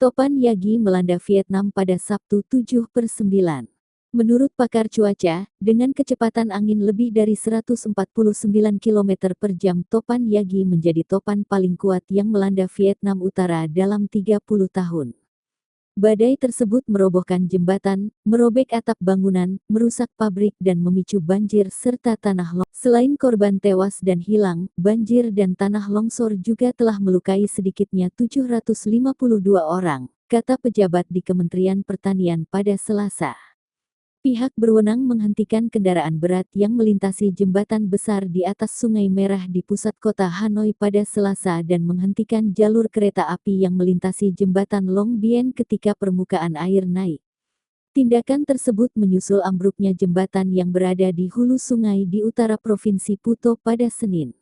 Topan Yagi melanda Vietnam pada Sabtu 7/9. Menurut pakar cuaca, dengan kecepatan angin lebih dari 149 km per jam, Topan Yagi menjadi topan paling kuat yang melanda Vietnam Utara dalam 30 tahun. Badai tersebut merobohkan jembatan, merobek atap bangunan, merusak pabrik dan memicu banjir serta tanah longsor. Selain korban tewas dan hilang, banjir dan tanah longsor juga telah melukai sedikitnya 752 orang, kata pejabat di Kementerian Pertanian pada Selasa. Pihak berwenang menghentikan kendaraan berat yang melintasi jembatan besar di atas Sungai Merah di pusat kota Hanoi pada Selasa dan menghentikan jalur kereta api yang melintasi jembatan Long Bien ketika permukaan air naik. Tindakan tersebut menyusul ambruknya jembatan yang berada di hulu sungai di utara Provinsi Puto pada Senin.